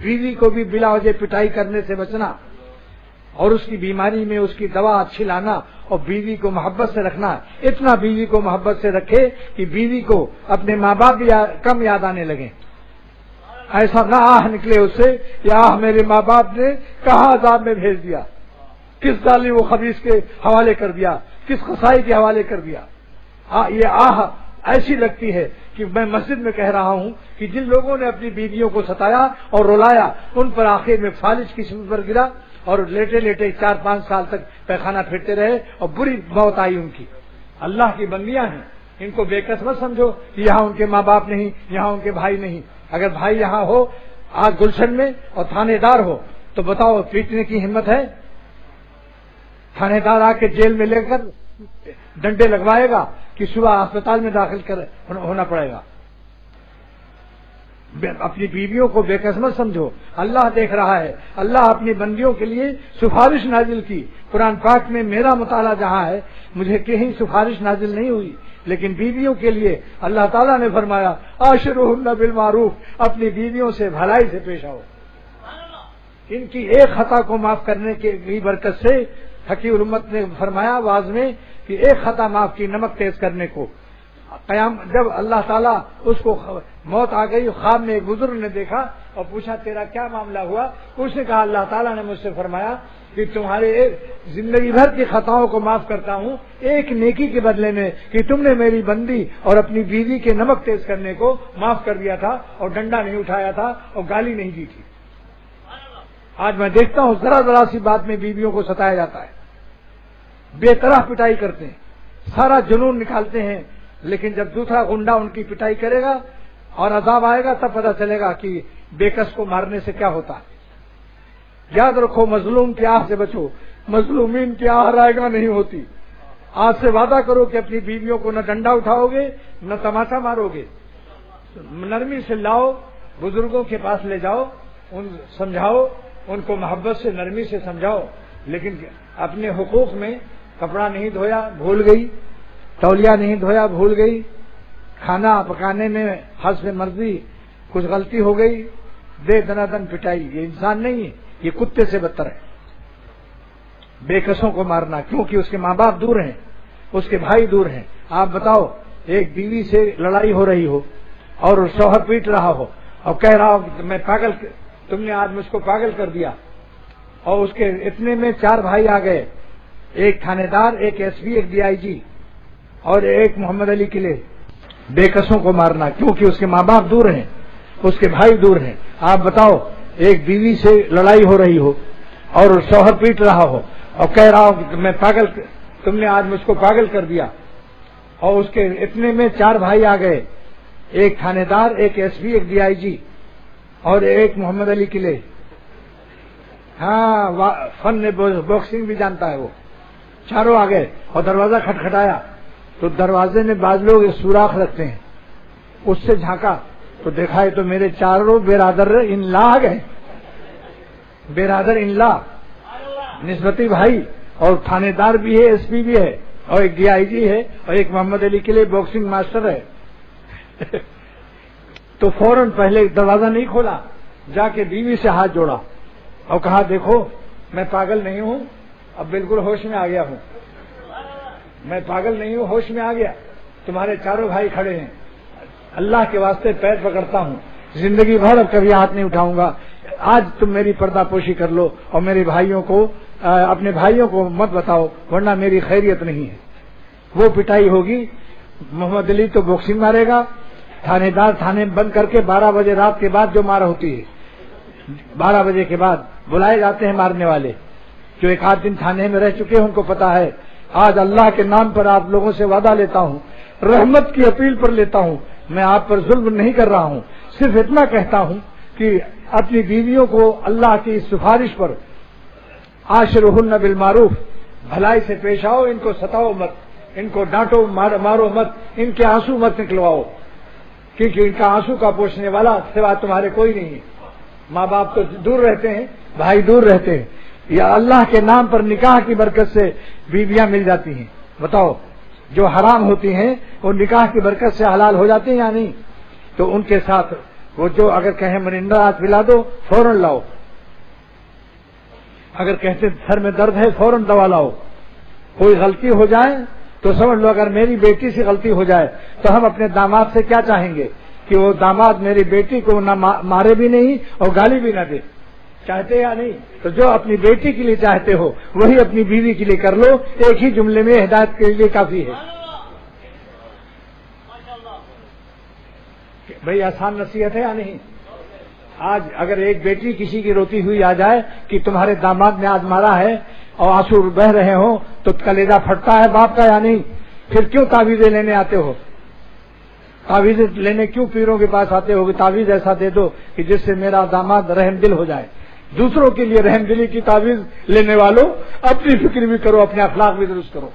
بیوی کو بھی بلا وجہ پٹائی کرنے سے بچنا اور اس کی بیماری میں اس کی دوا اچھی لانا اور بیوی کو محبت سے رکھنا. اتنا بیوی کو محبت سے رکھے کہ بیوی کو اپنے ماں باپ کم یاد آنے لگے. ایسا نہ آہ نکلے اس سے کہ آہ میرے ماں باپ نے کہاں عذاب میں بھیج دیا, کس ظالم و خبیث کے حوالے کر دیا, کس قصائی کے حوالے کر دیا. یہ آہ ایسی لگتی ہے کہ میں مسجد میں کہہ رہا ہوں کہ جن لوگوں نے اپنی بیویوں کو ستایا اور رلایا ان پر آخر میں فالج قسم پر گرا اور لیٹے لیٹے 4-5 سال تک پیخانہ پھرتے رہے اور بری موت آئی ان کی. اللہ کی بندیاں ہیں, ان کو بے کس مت سمجھو کہ یہاں ان کے ماں باپ نہیں, یہاں ان کے بھائی نہیں. اگر بھائی یہاں ہو آج گلشن میں اور تھانے دار ہو تو بتاؤ پیٹنے کی ہمت ہے؟ تھانے دار آ کے جیل میں لے کر ڈنڈے لگوائے گا کہ صبح اسپتال میں داخل ہونا پڑے گا. اپنی بیویوں کو بے قسمت سمجھو, اللہ دیکھ رہا ہے. اللہ اپنی بندیوں کے لیے سفارش نازل کی. قرآن پاک میں میرا مطالعہ جہاں ہے مجھے کہیں سفارش نازل نہیں ہوئی, لیکن بیویوں کے لیے اللہ تعالیٰ نے فرمایا عاشروہن بالمعروف, اپنی بیویوں سے بھلائی سے پیش آؤ. ان کی ایک خطا کو معاف کرنے کی برکت سے حکیم الامت نے فرمایا واز میں کہ ایک خطا معاف کی نمک تیز کرنے کو. قیام جب اللہ تعالیٰ اس کو موت آ گئی, خواب میں ایک بزرگ نے دیکھا اور پوچھا تیرا کیا معاملہ ہوا؟ اس نے کہا اللہ تعالیٰ نے مجھ سے فرمایا کہ تمہارے زندگی بھر کی خطاؤں کو معاف کرتا ہوں ایک نیکی کے بدلے میں کہ تم نے میری بندی اور اپنی بیوی کے نمک تیز کرنے کو معاف کر دیا تھا اور ڈنڈا نہیں اٹھایا تھا اور گالی نہیں دی تھی. آج میں دیکھتا ہوں ذرا سی بات میں بیویوں کو ستایا جاتا ہے, بے طرح پٹائی کرتے ہیں, سارا جنون نکالتے ہیں, لیکن جب دوسرا گنڈا ان کی پٹائی کرے گا اور عذاب آئے گا تب پتہ چلے گا کہ بے کس کو مارنے سے کیا ہوتا ہے. یاد رکھو مظلوم کی آہ سے بچو, مظلومین کی آہ رائگاں نہیں ہوتی. آج سے وعدہ کرو کہ اپنی بیویوں کو نہ ڈنڈا اٹھاؤ گے نہ تماشا مارو گے. نرمی سے لاؤ, بزرگوں کے پاس لے جاؤ, ان سمجھاؤ, ان کو محبت سے نرمی سے سمجھاؤ, لیکن اپنے حقوق میں کپڑا نہیں دھویا بھول گئی, تولیہ نہیں دھویا بھول گئی, کھانا پکانے میں حسب مرضی کچھ غلطی ہو گئی, دے دنادن پٹائی. یہ انسان نہیں ہے, یہ کتے سے بدتر ہے. بے کسوں کو مارنا کیونکہ اس کے ماں باپ دور ہیں, اس کے بھائی دور ہیں. آپ بتاؤ ایک بیوی سے لڑائی ہو رہی ہو اور شوہر پیٹ رہا ہو اور کہہ رہا ہو میں پاگل, تم نے آج مجھ کو پاگل کر دیا, اور اس کے اتنے میں 4 بھائی آ گئے, ایک تھانے دار, ایک ایس پی, ایک DIG اور ایک محمد علی قلعے. بے کسوں کو مارنا کیونکہ اس کے ماں باپ دور ہیں, اس کے بھائی دور ہیں. آپ بتاؤ ایک بیوی سے لڑائی ہو رہی ہو اور شوہر پیٹ رہا ہو اور کہہ رہا ہو میں پاگل, تم نے آج مجھ کو پاگل کر دیا, اور اس کے اتنے میں 4 بھائی آ گئے, ایک تھانے دار, ایک ایس پی, ایک DIG اور ایک محمد علی قلعے. ہاں فن باکسنگ بھی جانتا ہے وہ. چاروں آ گئے اور دروازہ کھٹکھٹایا تو دروازے میں بعض لوگ سوراخ رکھتے ہیں, اس سے جھانکا تو دیکھا ہے تو میرے چاروں برادر ان لا آ گئے. برادر ان لا نسبتی بھائی, اور تھانے دار بھی ہے, ایس پی بھی ہے, اور ایک DIG ہے, اور ایک محمد علی کے لیے باکسنگ ماسٹر ہے. تو فوراً پہلے دروازہ نہیں کھولا, جا کے بیوی سے ہاتھ جوڑا اور کہا دیکھو میں پاگل نہیں ہوں, اب بالکل ہوش میں آ گیا ہوں, میں پاگل نہیں ہوں, ہوش میں آ گیا. تمہارے چاروں بھائی کھڑے ہیں, اللہ کے واسطے پیر پکڑتا ہوں, زندگی بھر اب کبھی ہاتھ نہیں اٹھاؤں گا. آج تم میری پردہ پوشی کر لو اور میرے بھائیوں کو, اپنے بھائیوں کو مت بتاؤ ورنہ میری خیریت نہیں ہے. وہ پٹائی ہوگی. محمد علی تو باکسنگ مارے گا, تھانے دار تھانے بند کر کے 12 بجے رات کے بعد جو مار ہوتی ہے, 12 بجے کے بعد بلائے جاتے ہیں مارنے والے, جو ایک آدھ دن تھانے میں رہ چکے ہیں ان کو پتا ہے. آج اللہ کے نام پر آپ لوگوں سے وعدہ لیتا ہوں, رحمت کی اپیل پر لیتا ہوں, میں آپ پر ظلم نہیں کر رہا ہوں, صرف اتنا کہتا ہوں کہ اپنی بیویوں کو اللہ کی سفارش پر عاشروہن بالمعروف, بھلائی سے پیش آؤ, ان کو ستاؤ مت, ان کو ڈانٹو مارو مت, ان کے آنسو مت نکلواؤ, کیونکہ ان کا آنسو کا پوچھنے والا سوا تمہارے کوئی نہیں ہے. ماں باپ تو دور رہتے ہیں, بھائی دور رہتے ہیں, یا اللہ کے نام پر نکاح کی برکت سے بیویاں مل جاتی ہیں. بتاؤ جو حرام ہوتی ہیں وہ نکاح کی برکت سے حلال ہو جاتی ہیں یا نہیں؟ تو ان کے ساتھ وہ جو اگر کہیں مرنڈا آج پلا دو فوراً لاؤ، اگر کہتے سر میں درد ہے فوراً دوا لاؤ. کوئی غلطی ہو جائے تو سمجھ لو اگر میری بیٹی سے غلطی ہو جائے تو ہم اپنے داماد سے کیا چاہیں گے کہ وہ داماد میری بیٹی کو نہ مارے بھی نہیں اور گالی بھی نہ دے. چاہتے یا نہیں؟ تو جو اپنی بیٹی کے لیے چاہتے ہو وہی اپنی بیوی کے لیے کر لو. ایک ہی جملے میں ہدایت کے لیے کافی ہے. بھئی آسان نصیحت ہے یا نہیں؟ آج اگر ایک بیٹی کسی کی روتی ہوئی آ جائے کہ تمہارے داماد نے آج مارا ہے اور آنسو بہ رہے ہوں تو کلیجہ پھٹتا ہے باپ کا یا نہیں؟ پھر کیوں تعویذیں لینے آتے ہو؟ تعویذیں لینے کیوں پیروں کے پاس آتے ہو کہ تعویذ ایسا دے دو کہ جس سے میرا داماد رحم دل ہو جائے؟ دوسروں کے لیے رحم دلی کی تعویذ لینے والوں اپنی فکر بھی کرو، اپنے اخلاق بھی درست کرو.